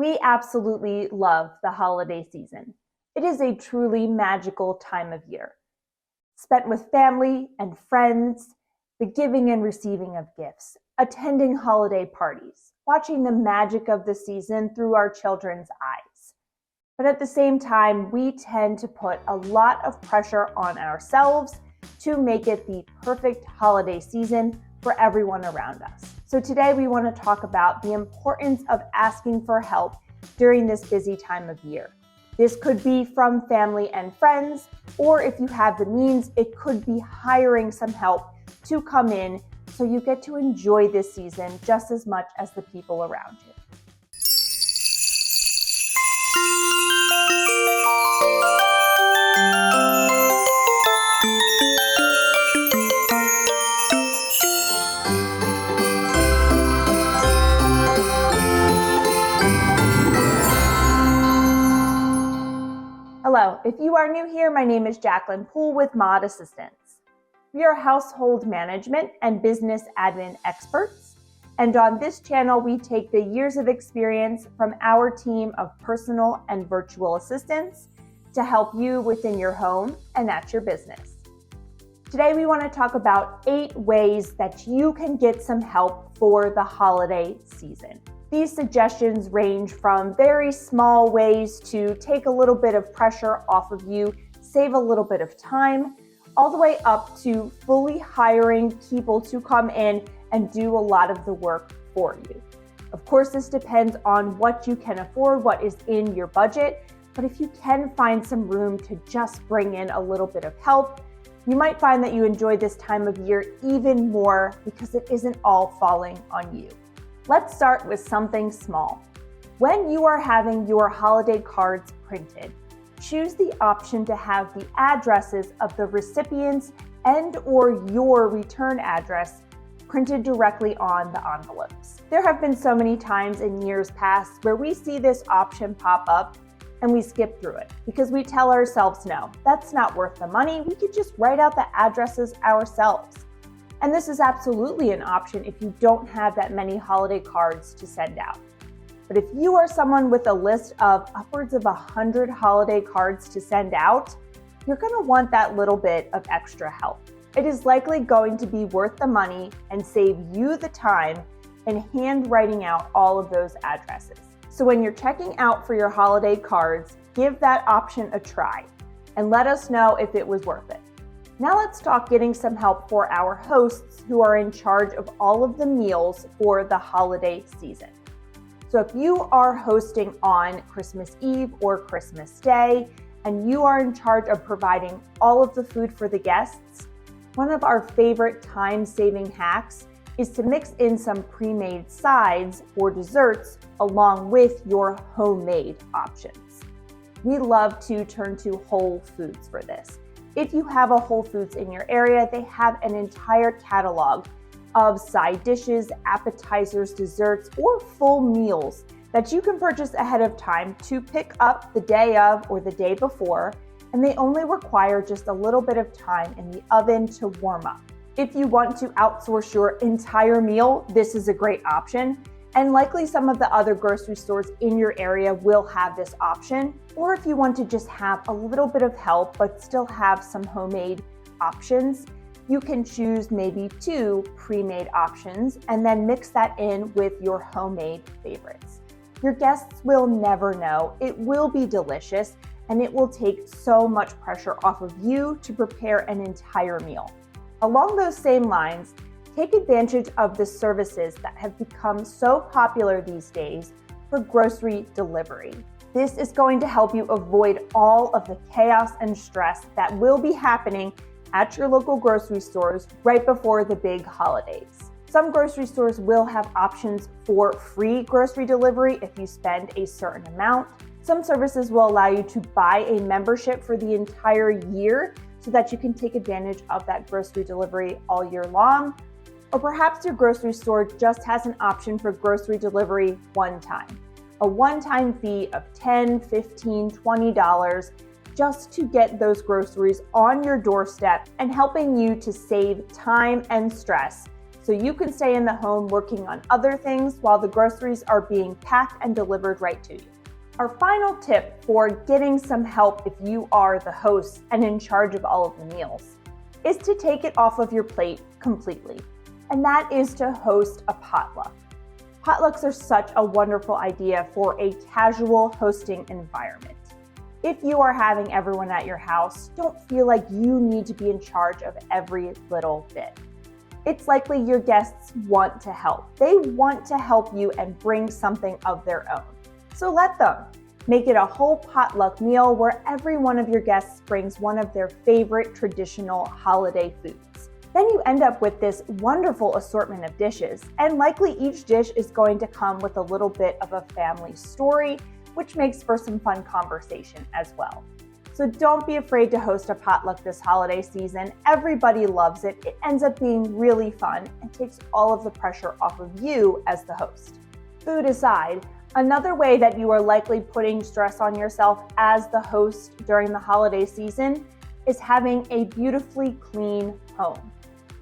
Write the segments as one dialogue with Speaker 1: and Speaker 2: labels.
Speaker 1: We absolutely love the holiday season. It is a truly magical time of year, spent with family and friends, the giving and receiving of gifts, attending holiday parties, watching the magic of the season through our children's eyes. But at the same time, we tend to put a lot of pressure on ourselves to make it the perfect holiday season for everyone around us. So today we want to talk about the importance of asking for help during this busy time of year. This could be from family and friends, or if you have the means, it could be hiring some help to come in so you get to enjoy this season just as much as the people around you. Hello, if you are new here, my name is Jacqueline Poole with Mod Assistants. We are household management and business admin experts, and on this channel, we take the years of experience from our team of personal and virtual assistants to help you within your home and at your business. Today, we want to talk about 8 ways that you can get some help for the holiday season. These suggestions range from very small ways to take a little bit of pressure off of you, save a little bit of time, all the way up to fully hiring people to come in and do a lot of the work for you. Of course, this depends on what you can afford, what is in your budget, but if you can find some room to just bring in a little bit of help, you might find that you enjoy this time of year even more because it isn't all falling on you. Let's start with something small. When you are having your holiday cards printed, choose the option to have the addresses of the recipients and/or your return address printed directly on the envelopes. There have been so many times in years past where we see this option pop up and we skip through it because we tell ourselves, no, that's not worth the money. We could just write out the addresses ourselves. And this is absolutely an option if you don't have that many holiday cards to send out. But if you are someone with a list of upwards of 100 holiday cards to send out, you're going to want that little bit of extra help. It is likely going to be worth the money and save you the time in handwriting out all of those addresses. So when you're checking out for your holiday cards, give that option a try and let us know if it was worth it. Now let's talk getting some help for our hosts who are in charge of all of the meals for the holiday season. So if you are hosting on Christmas Eve or Christmas Day, and you are in charge of providing all of the food for the guests, one of our favorite time-saving hacks is to mix in some pre-made sides or desserts along with your homemade options. We love to turn to Whole Foods for this. If you have a Whole Foods in your area, they have an entire catalog of side dishes, appetizers, desserts, or full meals that you can purchase ahead of time to pick up the day of or the day before, and they only require just a little bit of time in the oven to warm up. If you want to outsource your entire meal, this is a great option. And likely some of the other grocery stores in your area will have this option. Or if you want to just have a little bit of help but still have some homemade options, you can choose maybe 2 pre-made options and then mix that in with your homemade favorites. Your guests will never know. It will be delicious and it will take so much pressure off of you to prepare an entire meal. Along those same lines, take advantage of the services that have become so popular these days for grocery delivery. This is going to help you avoid all of the chaos and stress that will be happening at your local grocery stores right before the big holidays. Some grocery stores will have options for free grocery delivery if you spend a certain amount. Some services will allow you to buy a membership for the entire year so that you can take advantage of that grocery delivery all year long. Or perhaps your grocery store just has an option for grocery delivery one time. A one-time fee of $10, $15, $20 just to get those groceries on your doorstep and helping you to save time and stress so you can stay in the home working on other things while the groceries are being packed and delivered right to you. Our final tip for getting some help if you are the host and in charge of all of the meals is to take it off of your plate completely, and that is to host a potluck. Potlucks are such a wonderful idea for a casual hosting environment. If you are having everyone at your house, don't feel like you need to be in charge of every little bit. It's likely your guests want to help. They want to help you and bring something of their own. So let them. Make it a whole potluck meal where every one of your guests brings one of their favorite traditional holiday foods. Then you end up with this wonderful assortment of dishes, and likely each dish is going to come with a little bit of a family story, which makes for some fun conversation as well. So don't be afraid to host a potluck this holiday season. Everybody loves it. It ends up being really fun and takes all of the pressure off of you as the host. Food aside, another way that you are likely putting stress on yourself as the host during the holiday season is having a beautifully clean home.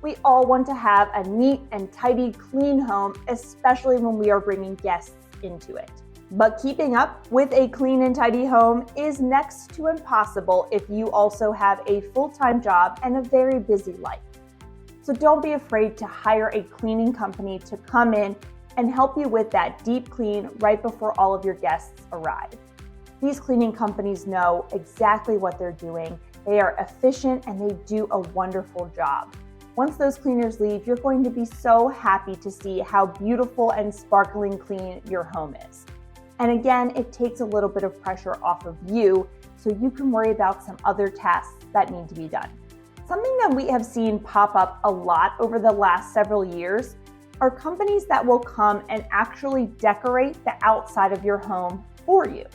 Speaker 1: We all want to have a neat and tidy, clean home, especially when we are bringing guests into it. But keeping up with a clean and tidy home is next to impossible if you also have a full-time job and a very busy life. So don't be afraid to hire a cleaning company to come in and help you with that deep clean right before all of your guests arrive. These cleaning companies know exactly what they're doing. They are efficient and they do a wonderful job. Once those cleaners leave, you're going to be so happy to see how beautiful and sparkling clean your home is. And again, it takes a little bit of pressure off of you so you can worry about some other tasks that need to be done. Something that we have seen pop up a lot over the last several years are companies that will come and actually decorate the outside of your home for you.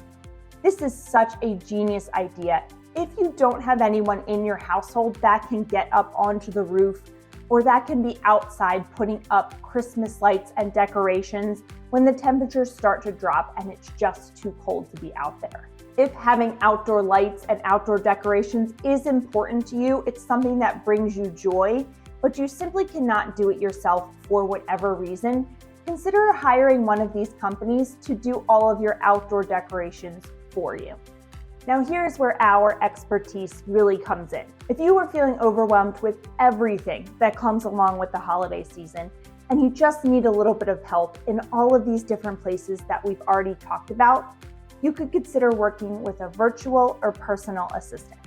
Speaker 1: This is such a genius idea. If you don't have anyone in your household that can get up onto the roof or that can be outside putting up Christmas lights and decorations when the temperatures start to drop and it's just too cold to be out there. If having outdoor lights and outdoor decorations is important to you, it's something that brings you joy, but you simply cannot do it yourself for whatever reason, consider hiring one of these companies to do all of your outdoor decorations for you. Now here's where our expertise really comes in. If you are feeling overwhelmed with everything that comes along with the holiday season, and you just need a little bit of help in all of these different places that we've already talked about, you could consider working with a virtual or personal assistant.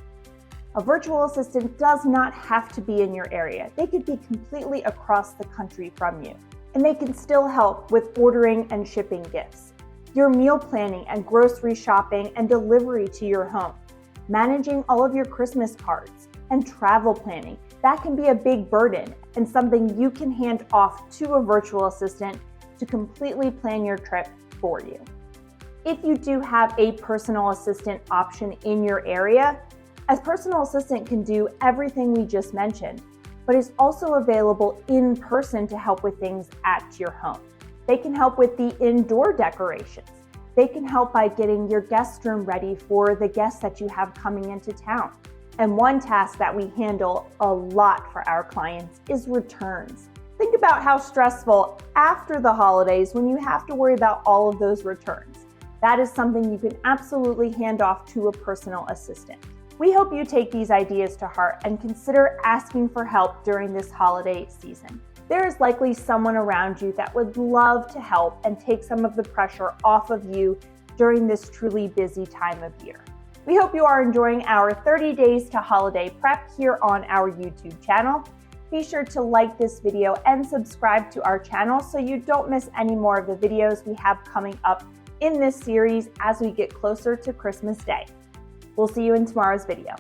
Speaker 1: A virtual assistant does not have to be in your area. They could be completely across the country from you, and they can still help with ordering and shipping gifts, your meal planning and grocery shopping and delivery to your home, managing all of your Christmas cards, and travel planning. That can be a big burden and something you can hand off to a virtual assistant to completely plan your trip for you. If you do have a personal assistant option in your area, a personal assistant can do everything we just mentioned, but is also available in person to help with things at your home. They can help with the indoor decorations. They can help by getting your guest room ready for the guests that you have coming into town. And one task that we handle a lot for our clients is returns. Think about how stressful after the holidays when you have to worry about all of those returns. That is something you can absolutely hand off to a personal assistant. We hope you take these ideas to heart and consider asking for help during this holiday season. There is likely someone around you that would love to help and take some of the pressure off of you during this truly busy time of year. We hope you are enjoying our 30 Days to Holiday Prep here on our YouTube channel. Be sure to like this video and subscribe to our channel so you don't miss any more of the videos we have coming up in this series as we get closer to Christmas Day. We'll see you in tomorrow's video.